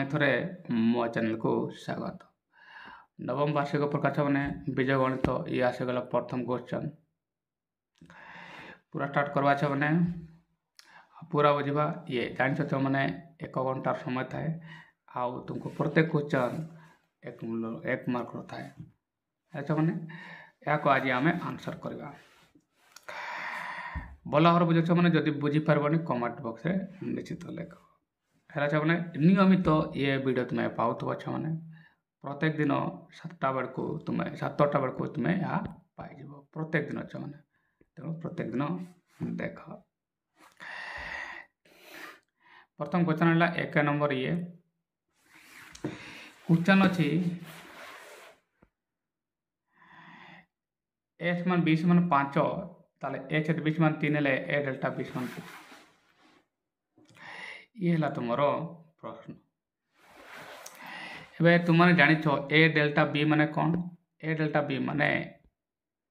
पुणी थरे मो चैनल को स्वागत। नवम वार्षिक परीक्षा मैंने बीज गणित ये आसीगला प्रथम क्वेश्चन पूरा स्टार्ट करवा छे मैंने पूरा बुझा ये जान छो मैंने 1 घंटार समय थाए आउ तुमको प्रत्येक क्वेश्चन एक मार्क थाए अच्छा मैंने या आज आम आंसर करवा भल भाव बुझे मैंने जदि बुझी पारबनी कमेंट बॉक्स में निश्चित लिख है मैंने नियमित ये वीडियो तुम्हें पाऊथब छ मैंने प्रत्येक दिन 7टा बेल को तुम्हें यहाँ पाई प्रत्येक दिन छ मैंने तेणु प्रत्येक दिन देख प्रथम क्वेश्चन है 1 नंबर ये क्वेश्चन अच्छी एच मान 20 मान 5 ताले एच 20 मान 3 ले ए डेल्टा 20 मान 2 ये है तुम प्रश्न ए तुमने जानी ए डेल्टा बी माने कौन ए डेल्टा बी माने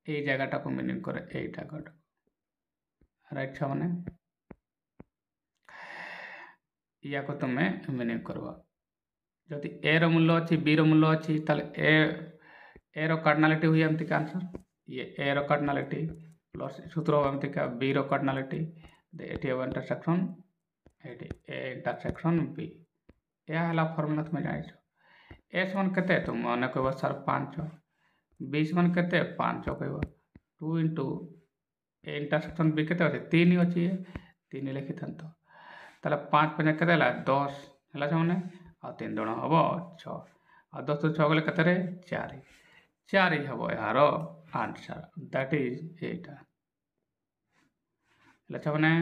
ए जगह को मीनिंग करे ए जगह राइट छ माने या को तुम्हें मीनिंग करवा जदि ए रो मूल्य अच्छी बी रो मूल्य अच्छी ताले ए रो कार्डिनालिटी हुई एमती का आंसर ये ए रो कार्डिनालिटी प्लस सूत्र हो एमती का बी रो कार्डिनालिटी एटी हो इंटरसेक्शन एटी ए इंटरसेक्शन बी या हला फार्मूला तुम जानिछ एस मान केते तुम मन कहब सर 5 20 मान केते 5 कहब 2 इंटू ए इंटरसेक्शन बी केते अछि 3 अछि 3 लिखि थंतो ताले 5 5 केते ला 10 हला माने आ 3 दुण हबो 6 आ 10 6 गले केते रे 4 4 हबो यार आंसर दैट इज एटा हला माने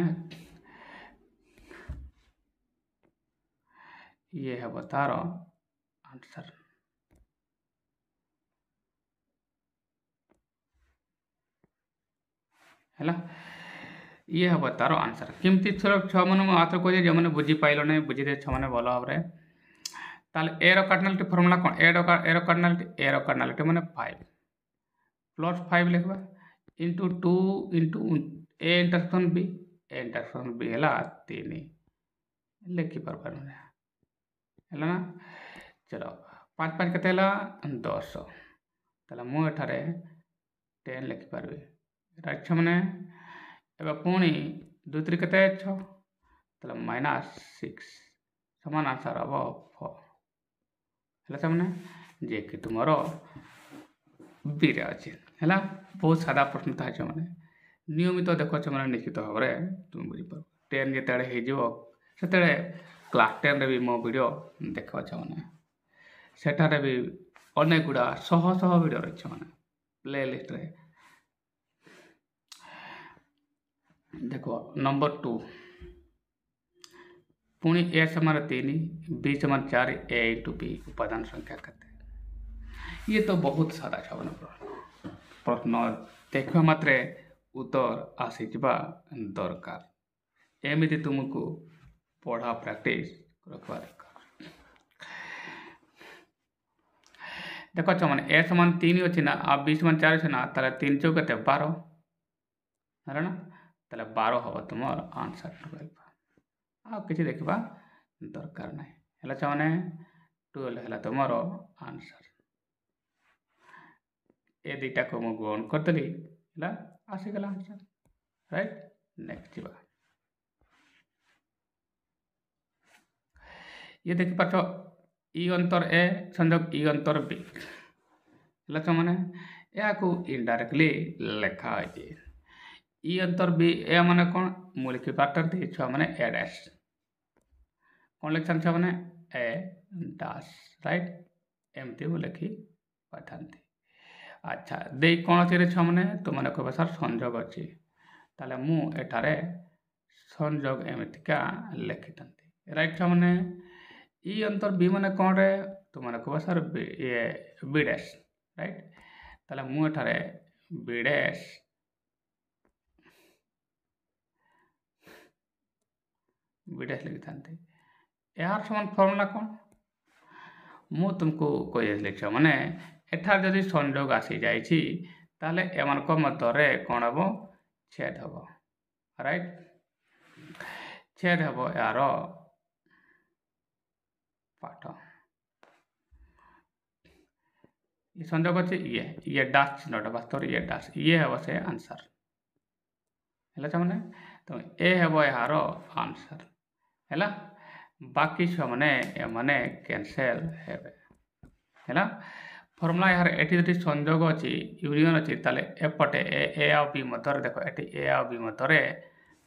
ये हबो तार आंसर है ये हम तार आंसर केमती छ मन आथर कहे जो मैंने बुझी पाइल ना बुझी दे मैंने भल भाव ताले ए रो कार्डिनालिटी फॉर्मूला कौन ए रो कार्डिनालिटी माने 5 प्लस 5 लिखबा into 2 into A intersection B है 3 लिखि पार है ना चलो 5 5 केते 10 ताले मु एठारे 10 लिखि पारबे राइट छ माने एबा पुणी 2 3 केते 6 ताले -6 समान आंसर हबो 4 हला छ माने जे कि तुमरो बी रे अछि हला बहुत सादा प्रश्न था छ माने नियमित देखो छ माने निश्चित भाव रे तुम बुझी पार 10 जेतेड़े हे जिवो सेतेड़े क्लास 10 रे भी मो वीडियो देखो छ माने सेटारे भी अनेक गुडा शह वीडियो रही छ माने प्लेलिस्ट रे देखो नंबर 2 पुणी ए समान 3 बी समान 4 ए इंटू बी उपादान संख्या केते ये तो बहुत सारा छ प्रश्न देखा मात्रे उत्तर आसी जबा दरकार एमिति तुमको पढ़ा प्रैक्टिस रखवा दरकार देखो छ माने ए समान 3 अछि ना आ बी समान 4 अछि ना ताले 3 चौक केते 12 है ना ताले 12 हबो तुमर आंसर 12 आ किछि देखबा दरकार नै हला छ माने 12 हला तुमर आंसर ए दुटा को मु ग्रहण करतली हला आसी गला आंसर राइट नेक्स्ट जीवा ये देखि पाछो ई अंतर ए संयोग ई अंतर बी हला छ माने या को इनडायरेक्टली लेखा है ई अंतर बी ए माने कोन मु लिखि पारतंती छ माने ए डैश कोन लिखन छ माने ए डैश राइट एमती मु लिखि पारतंती अच्छा दे कोन अछि छ माने तो माने कहबा सर संयोग अछि ताले मु एठारे संयोग एमतिका लिखितंती राइट छ माने ई अंतर बी माने कोन रे तो माने कहबा सर ये बी डैश राइट ताले मु एठारे बी डैश लिखिथांती यार समान फॉर्मूला कौन मु तुमको कहि लिख माने एठार जदि संयोग आसी जाइछि ताले एमानको मध्यरे कोन हबो छेद हबो राइट छेद हबो यार ପାଠ ये संयोग अच्छे ये डास चिन्हटा बास्तव ये डास ये हे से आंसर है छुआ तो ए हे यार आंसर है बाकी छुआ मैंने कैनसेल है फर्मुला यार एटी संयोग अच्छी यूनियन अच्छी ताले एपटे ए आ बी मध्य देख ये ए आ बी मध्य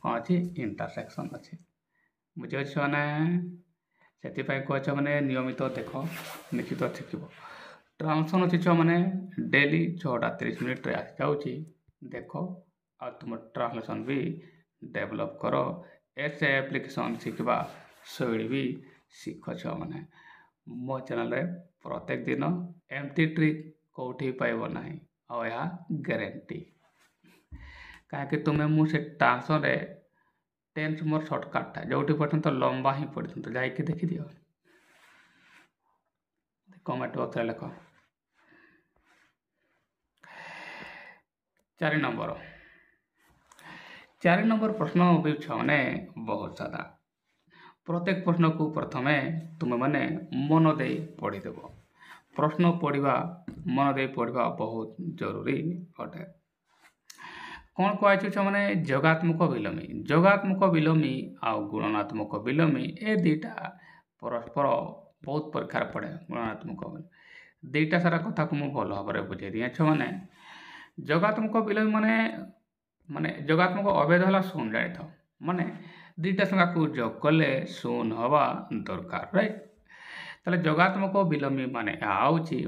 कौन अच्छी इंटरसेक्शन अच्छी बुझे छुआ से कह मैंने नियमित देख निश्चित शिख ट्रांसफर अच्छी छुआ मैंने डेली 6:30 आसी जाऊँगी देख आ तुम ट्रांसलेसन भी डेवलप कर ऐसे एप्लिकेशन शिखा शैली भी शिख छुआ मैंने मो चैनल प्रत्येक दिन एमती ट्रिक कौटी पाइब ना आ गारंटी कहीं तुम्हें मुझे ट्रांसफर टेन्स मोर सर्टकट था जो पर्यटन लंबा ही पड़ता तो जाइए देखी दियो कमेंट बॉक्स में लिख 4 नंबर प्रश्न भी मैंने बहुत सादा प्रत्येक प्रश्न को प्रथमे तुम मैंने मन दे पढ़ीदेव प्रश्न पढ़ा मन दे पढ़ा बहुत जरूरी अटे कौन कह मैंने जोगात्मक विलोमी आ गुणनात्मक विलोमी ए दुईटा परस्पर बहुत परीक्षार पड़े गुणात्मक दुईटा सारा कथा को मुझे भल भाव बुझे दिए मैंने जोगात्मक विलोमी माने माने जोगात्मक अभेद है शून जानी था माने दुईटा संख्या को जोग कले शून हवा दरकार राइट ताले जोगात्मक विलोमी माने आउची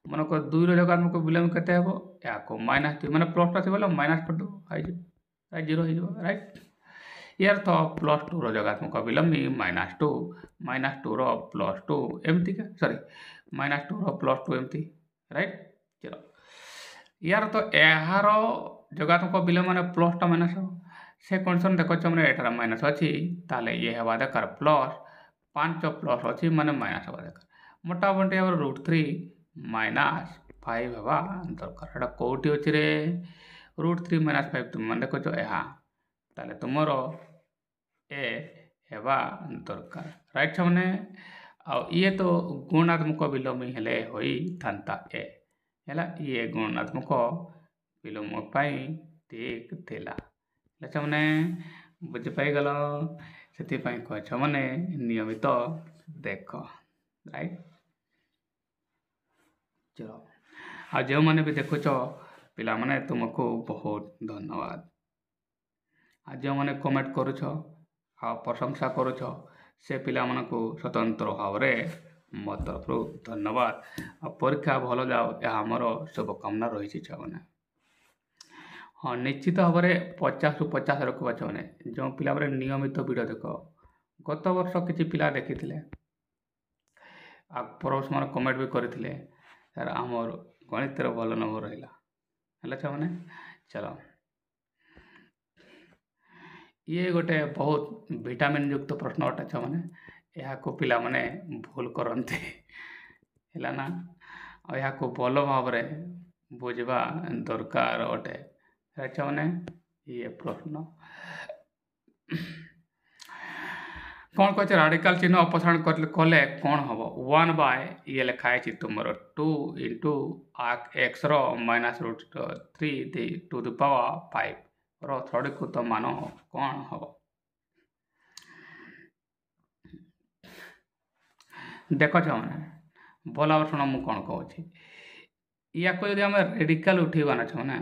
मनक 2 जोगात्मक विलोमी केते हेबो या को -2 माने प्लस टा थिबो माइनस कर दो आइ जे 0 हो जाबो राइट यार तो +2 रो जोगात्मक विलोमी -2 रो +2 एमती का सॉरी -2 रो +2 एमती राइट चलो यार तो एहार जोगात्मक विलोम माने प्लस टा माइनस हो से कंडीशन देखो हमने एटार माइनस अच्छी ताले ये हवा दरकार प्लस 5 प्लस अच्छी माने माइनस हवा दरकार मोटामोटी हम √3 - 5 हवा दरकार एटा कोठी अछि रे √3 - 5 तुम मन देखो एहा ताले तुमरो ए हेबा दरकार राइट हमने आ ये तो गुणात्मक विलोमी हेले होई थांता ए हैला ये गुणात्मक विलोम पाई ठीक थिला मैंने बुझीपाइगल से कह मैंने नियमित देख राइट चलो आ जो मैंने भी देखुच पिला माने तुमको बहुत धन्यवाद आ जो मैंने कमेंट करुछ आ प्रशंसा करुछ से पिला मानकु स्वतंत्र भाव मो तरफ धन्यवाद आ परीक्षा भल जाओ यह मोर शुभकामना रही मैंने हाँ निश्चित भाव में 50 ରୁ 50 रखा मैंने जो पिला नियमित वीडियो देख गत वर्ष किसी पिला देखी आ परस मान कमेंट भी करते यार आमर गणित भल नंबर रहा मैंने चलो ये गोटे बहुत विटामिन युक्त प्रश्न अटे मैंने यहाँ को पिला माने भूल करते है ना यहाँ को भल भाव बुझा दरकार अटे अच्छा मैंने ये प्रश्न कौन कहे राडिकल चिन्ह अपसारण कले कौन हम 1 बाय ये लिखाई तुम 2 × x -√3 टू द पावर 5 सरलीकृत मान कौन हम देख मैंने भल भाव शुण मुझे कौन कहूँ या को यदि आम रेडिकल उठेबाना मैंने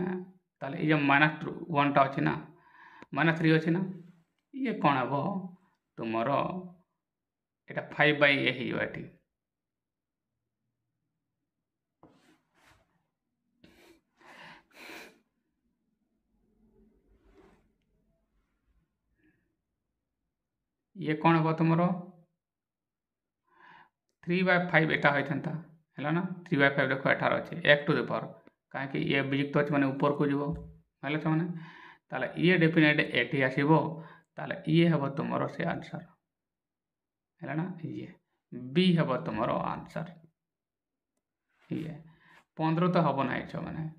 ताले ये -1 टा अच्छी ना -3 अच्छी ना ये कौन हम तुमर एटा 5/a ये ये कौन हम तुमर 3/5 एटा होता है ना 3/5 देख एठार अच्छे 1 टू द पावर कहीं ये वियुक्त अच्छे मैंने ऊपर को जीव है मैंने ताले ये डेफिनेट एटी आसो ताले ये हम तुम से आंसर है ना ये बी हम तुम आंसर ये 15 तो हम ना मैंने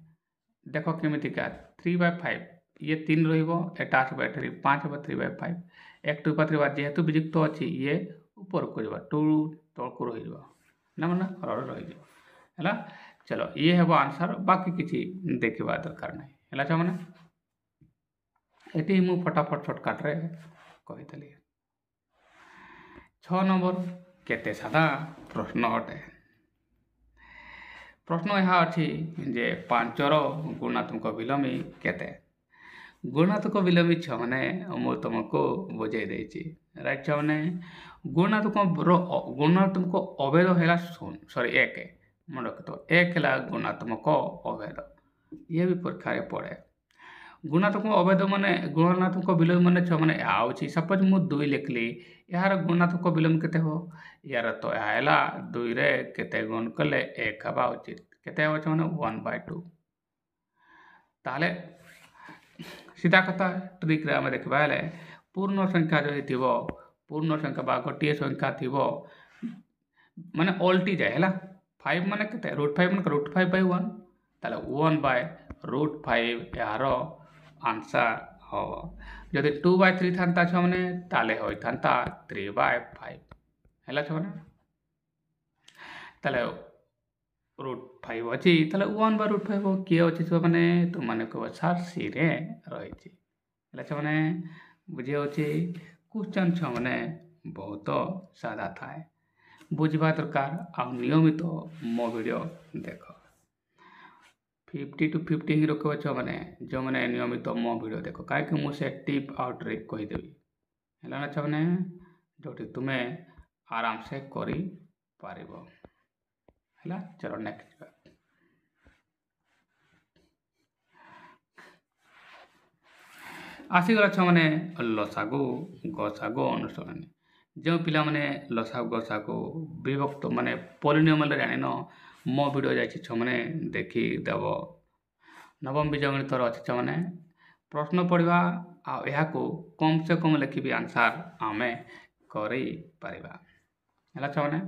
देख केमिका 3/5 ये 3 रहा 5 हम 3/5 1 टू 3 जेहेतु वियुक्त अच्छी ये ଉପରକୁ ଯିବ ଟୁ ତଳକୁ ରହିଯିବ ନା ମାନେ ରହିଯିବ ହେଲା। ଚलो ଇଏ ହେବ ଆନ୍ସର, ବାକି କିଛି ଦେଖିବା ଦରକାର ନାହିଁ ହେଲା ଛୁଆମାନେ। ଏଠି ମୁଁ ଫଟାଫଟ ସର୍ଟକଟ୍ରେ କହିଥିଲି। 6 ନମ୍ବର କେତେ ସାଧା ପ୍ରଶ୍ନ ଅଟେ। ପ୍ରଶ୍ନ ଏହା ଅଛି ଯେ 5ର ଗୁଣାତ୍ମକ ବିଲୋମୀ କେତେ। ଗୁଣାତ୍ମକ ବିଲୋମୀ ଛୁଆମାନେ ମୁଁ ତୁମକୁ ବୁଝାଇ ଦେଇଛି ରାଇଟ୍ ଛୁଆମାନେ। ଗୁଣାତ୍ମକ ଅଭେଦ ହେଲା 1 ମନେ ରଖିଥିବ। 1 ହେଲା ଗୁଣାତ୍ମକ ଅଭେଦ, ଇଏ ବି ପରୀକ୍ଷାରେ ପଡ଼େ। ଗୁଣାତ୍ମକ ଅଭେଦ ମାନେ ଗୁଣାତ୍ମକ ବିଲୋମୀ ମାନେ ଛୁଆମାନେ ଏହା ହେଉଛି ସପୋଜ ମୁଁ 2 ଲେଖିଲି, ଏହାର ଗୁଣାତ୍ମକ ବିଲୋମୀ କେତେ ହେବ। ୟାର ତ ଏହା ହେଲା 2ରେ କେତେ ଗୁଣ କଲେ 1 ହେବା ଉଚିତ। କେତେ ହେବ ଛୁଆମାନେ 1/2। ତାହେଲେ ସିଧା କଥା ଟ୍ରିକ୍ରେ ଆମେ ଦେଖିବା ହେଲେ ପୂର୍ଣ୍ଣ ସଂଖ୍ୟା ଯଦି ଥିବ, ପୂର୍ଣ୍ଣ ସଂଖ୍ୟା ବା ଗୋଟିଏ ସଂଖ୍ୟା ଥିବ ମାନେ ଓଲଟି ଯାଏ ହେଲା। 5 ମାନେ କେତେ √5 ମାନେ √5/1, ତାହେଲେ 1/√5 ଏହାର ଆନ୍ସର ହେବ। ଯଦି 2/3 ଥାନ୍ତା ଛୁଆମାନେ ତାହେଲେ ହୋଇଥାନ୍ତା 3/5 ହେଲା ଛୁଆମାନେ। ତାହେଲେ √5 ଅଛି, ତାହେଲେ 1/√5 କିଏ ଅଛି ଛୁଆମାନେ, ତୁମମାନେ କହିବ ସାର୍ ସିରେ ରହିଛି ହେଲା ଛୁଆମାନେ। ବୁଝି ହେଉଛି କ୍ୱେଶ୍ଚନ୍ ଛୁଆମାନେ ବହୁତ ସାଧା ଥାଏ, ବୁଝିବା ଦରକାର। ଆଉ ନିୟମିତ ମୋ ଭିଡ଼ିଓ ଦେଖ। 50 to 50 ହିଁ ରଖିବ ଛୁଆମାନେ, ଯେଉଁମାନେ ନିୟମିତ ମୋ ଭିଡ଼ିଓ ଦେଖ, କାହିଁକି ମୁଁ ସେ ଟିପ୍ ଆଉ ଟ୍ରିକ୍ କହିଦେବି ହେଲା ନା ଛୁଆମାନେ, ଯେଉଁଠି ତୁମେ ଆରାମସେ କରିପାରିବ ହେଲା। ଚलो ନେକ୍ସଟ ଯିବା। ଆସିଗଲା ଛୁଆମାନେ ଲସାଗୁ ଗସାଗୁ ଅନୁସରଣୀ। ଯେଉଁ ପିଲାମାନେ ଲସାଗୁ ଗସାଗୁ ବିଭକ୍ତ ମାନେ ପଲିନୋମିଆଲ ଜାଣିନ, ମୋ ଭିଡ଼ିଓ ଯାଇଛି ଛୁଆମାନେ ଦେଖିଦେବ। ନବମ ବିଜୟ ଗଣିତର ଅଛି ଛୁଆମାନେ। ପ୍ରଶ୍ନ ପଢ଼ିବା ଆଉ ଏହାକୁ କମ୍ ସେ କମ୍ ଲେଖିବି ଆନ୍ସର ଆମେ କରିପାରିବା ହେଲା ଛୁଆମାନେ।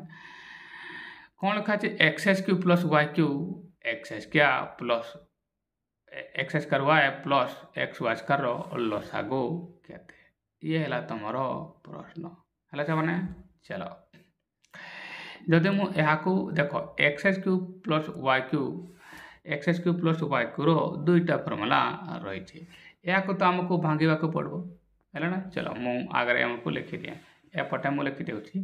କ'ଣ ଲେଖା ଅଛି, x² + y³ x² plus xy² ଲସାଗୁ କେତେ। ଇଏ ହେଲା ତମର ପ୍ରଶ୍ନ ହେଲା ଛୁଆମାନେ। ଚାଲ ଯଦି ମୁଁ ଏହାକୁ ଦେଖ x³ + y³ ର 2ଟା ଫର୍ମୁଲା ରହିଛି, ଏହାକୁ ତ ଆମକୁ ଭାଙ୍ଗିବାକୁ ପଡ଼ିବ ହେଲା ନା। ଚଲ ମୁଁ ଆଗରେ ଆମକୁ ଲେଖିଦିଏ, ଏପଟେ ମୁଁ ଲେଖିଦେଉଛି,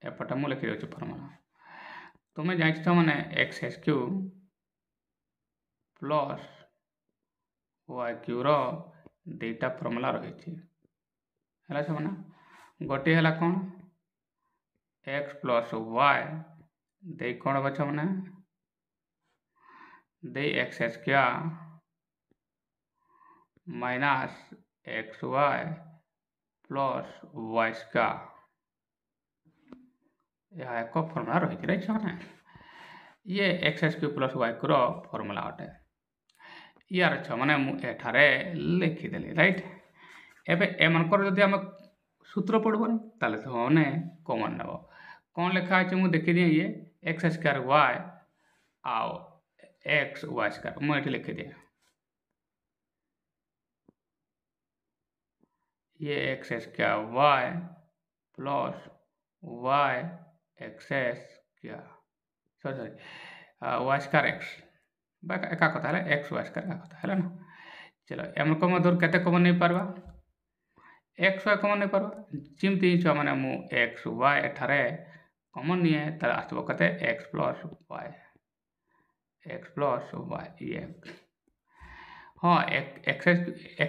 ଏପଟେ ମୁଁ ଲେଖିଦେଉଛି ଫର୍ମୁଲା। ତୁମେ ଜାଣିଛ ମାନେ x³ + y³ ର 2ଟା ଫର୍ମୁଲା ରହିଛି ହେଲା ସେମାନେ। ଗୋଟିଏ ହେଲା କ'ଣ, x + y ଦେଇ କ'ଣ ହେବ ଛୁଆମାନେ, ଦେଇ x² - xy + y², ଏହା ଏକ ଫର୍ମୁଲା ରହିଛି ରାଇଟ୍ ଛୁଆମାନେ। ଇଏ x³ + y³ ର ଫର୍ମୁଲା ଅଟେ। ୟାର ଛୁଆମାନେ ମୁଁ ଏଠାରେ ଲେଖିଦେଲି ରାଇଟ୍। ଏବେ ଏମାନଙ୍କର ଯଦି ଆମେ ସୂତ୍ର ପଢ଼ିବନି ତାହେଲେ ଛୁଆମାନେ କମନ୍ ନେବ। କ'ଣ ଲେଖା ଅଛି ମୁଁ ଦେଖିଦିଏ, ଇଏ x² y ଆଉ xy², ମୁଁ ଏଠି ଲେଖିଦିଏ, ଇଏ x² y + y² y²x বা ଏକା କଥା ହେଲା, xy² ଏକା କଥା ହେଲା ନା। ଚଲ ଏମାନଙ୍କ ମଧ୍ୟରୁ କେତେ କମନ୍ ନେଇପାରିବା, xy କମନ୍ ନେଇପାରିବା। ଯେମିତି ଛୁଆମାନେ ମୁଁ xy ଏଠାରେ କମନ୍ ନିଏ, ତାହେଲେ ଆସିବ କେତେ x + y ଇଏ ହଁ x³ +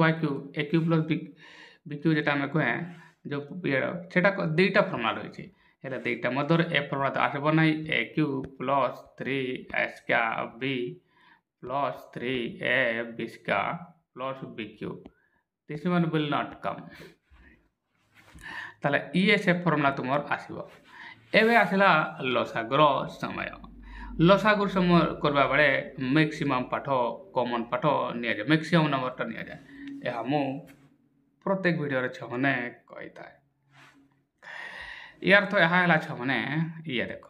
y³ a³ + b³ যেটা ଆମେ କହେ ଯେଉଁ ସେଟା 2ଟା ଫର୍ମୁଲା ରହିଛି, ହେଲେ 2ଟା ମଧ୍ୟରେ ଏ ଫର୍ମୁଲା ତ ଆସିବ ନାହିଁ। a³ + 3s² b + 3ab² + b³ this one will not come, ତାହେଲେ ଇଏ ସେ ଫର୍ମୁଲା ତୁମର ଆସିବ। ଏବେ ଆସିଲା ଲସାଗୁର ସମୟ। ଲସାଗୁ ସମୟ କରିବା ବେଳେ ମ୍ୟାକ୍ସିମମ୍ ପାଠ କମନ୍ ପାଠ ନିଆଯାଏ, ମ୍ୟାକ୍ସିମମ୍ ନମ୍ବରଟା ନିଆଯାଏ। ଏହା ମୁଁ ପ୍ରତ୍ୟେକ ଭିଡ଼ିଓରେ ଛୁଆମାନେ କହିଥାଏ। ୟାର ତ ଏହା ହେଲା ଛୁଆମାନେ, ଇଏ ଦେଖ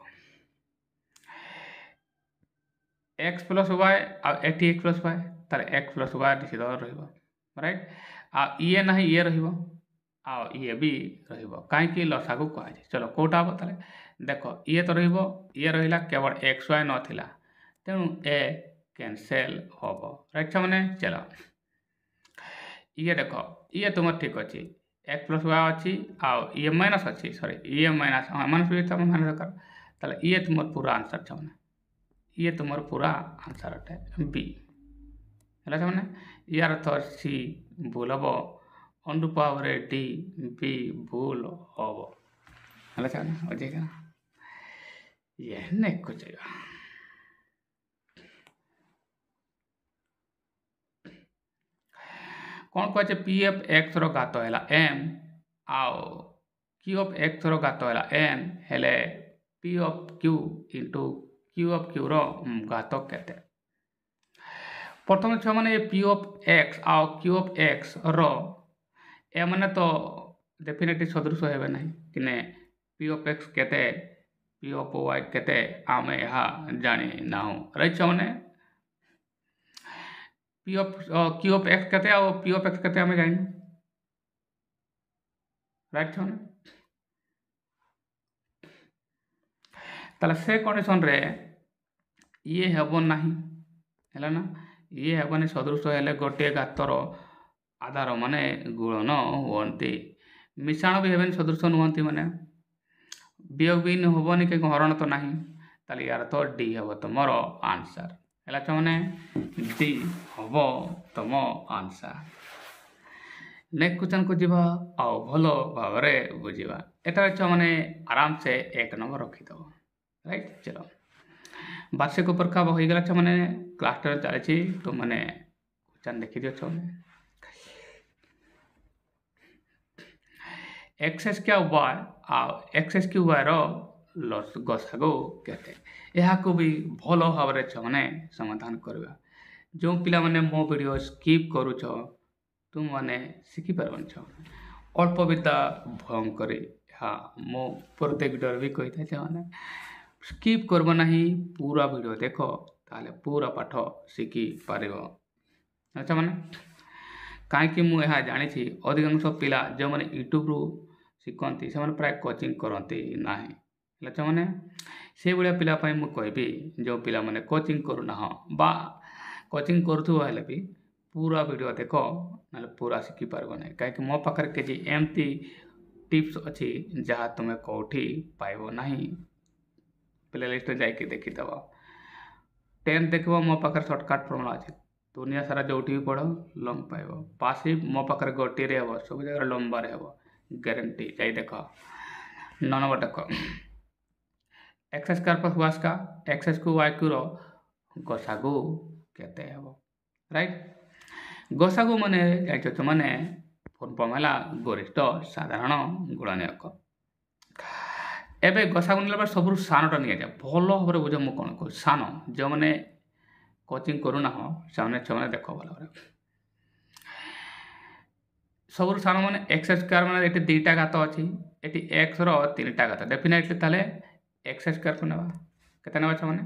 x + y ଆଉ ଏଠି x + y, ତାହେଲେ x + y ନିଶ୍ଚିତ ରହିବ राइट ये ना ये रहिबो ये भी रहिबो कहीं लसागु कहुए चलो कौटा हम ताले देख ये तो रहिबो ये रहिला केवल एक्स वाई नथिला तेणु ए कैंसल हम राइट मैंने चलो ये देख ये तुम ठीक अच्छे एक्स प्लस वाई अच्छी ये माइनस अच्छी सॉरी ये माइनस माइनस भी तुम माइनस दरकार ताले ये तुम पूरा आंसर छे ये तुम पूरा आंसर अटे बी है मैंने यार तो सी भूल हम अनुरूप भाव डी बी भूल हम है अच्छे ये नेक्स्ट चाहिए कौन कहे पी एफ एक्स घात है एम आउ क्यू ऑफ एक्स घात है एन हेले P of Q into Q of Q घात केते प्रथम छुआ मैंने पी ऑफ एक्स आउ क्यू ऑफ एक्स ए मैंने तो डेफिनेटली सदृश हेबे नहीं किने पी ऑफ एक्स केते पी ऑफ वाई केते आमे यहाँ जानी ना राइट मैंने P of Q of x कहते हैं और पी ऑफ एक्स कहते हैं हमें जाएंगे राइट मैंने ताले से कंडीशन रे ये हेबो नहीं है ना ये हेबनी सदृश हेले गोटे घातर आधार माने गुणन हुअन्ति मिश्रण भी हेबनी सदृश नुहंती माने वियोग भी हेबनी कि हरण तो नहीं ताले यार तो डी हेब तुमर आंसर है मैंने डी हम तुम आंसर नेक्स्ट क्वेश्चन को जीवा आओ भलो भाव बुझा यहाँ मैंने आराम से 1 नंबर रखीदेव राइट चलो वार्षिक परीक्षा हो गला मैंने क्लास 10 चली तो मैंने क्वेश्चन देखी दियो एक्स क्या वाई एक्स क्यू वाई गसागु केते यहाँ को भी भल भाव मैंने समाधान करवा जो पिला माने मो वीडियो स्किप करुच तुम मैंने शिखिपार अल्प विद्या भयंकर हाँ मो प्रत्येक वीडियो भी कही था मैंने स्किप करब नहीं पूरा वीडियो देख ताले पूरा पाठ शिखि पार अच्छा मैंने कहीं मुझे जानी अधिकांश पिला जो मैंने यूट्यूब रु शिखती से प्राय कोचिंग करती ना मैंने से भाया पिलापाई मुझे कहबी जो पिला माने कोचिंग करूना बा कोचिंग करुले भी पूरा वीडियो देख ना पूरा शिखि पार ना कहीं मो पाखे किसी एमती टिप्स अच्छी जहाँ तुम्हें कौटी पाइब ना प्ले लिस्ट में जाकि देखीदेव 10 देख मो पाखे सर्टकट फर्मुला अच्छे दुनिया सारा जो भी पढ़ लंग पाइब पासिव मो पाखे गोटे हे सब जगह लंबार हे ग्यारंटी जा देख 9 नंबर देख X square plus Y square X को वाई क्यू गसागु केते हेबो राइट गसागु माने जाइछ माने फर्मुला गरिष्ठ साधारण गुणनीयक एबे गसागु नेला सब सानटा निया जाए भल भाव बुझ मु कौन कहूँ सान जो मैंने कोचिंग करूना से देख भल भाव सब सान मैंने एक्स स्क्वायर मैंने ये 2टा घात अच्छी ये एक्स 3टा घात डेफिनेटली ताले एक्स स्क्वायर को नेबा केते नेबा मैंने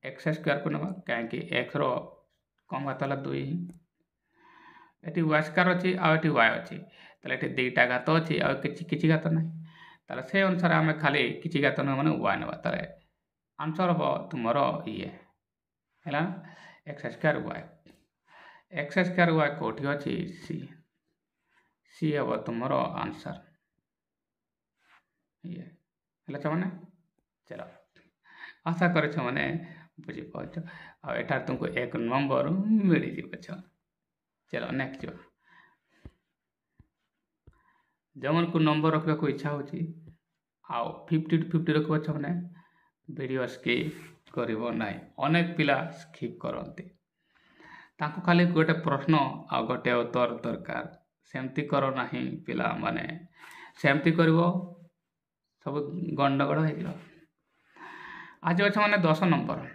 एक्स स्क्वायर को नेबा कहीं एक्स कम घात है 2 ये वाई स्क्वायर अच्छी आउ वाई अच्छी ताले 2टा घात अच्छी आ किसी घात ना ताले से अनुसार आम खाली किसी घात नुह मैंने वाई नेबा ताले आंसर हम तुमर ये है एक्स स्क्वायर वाई कौटी अच्छी सी सी हम तुमर आंसर ये है मैंने चलो आशा कर मैंने बुझीपाच आठार तुमको 1 नंबर मिल जाए चलो नेक्स्ट जो मन को नंबर रखा को इच्छा हो 50 to 50 रखा मैंने वीडियो स्किप कर अनेक पिला स्किप करते खाली गोटे प्रश्न आ गोटे उत्तर दरकार सेमती कर ना पिला माने सेमती कर सब गंडगोल हो आज अच्छे मैंने 10 नंबर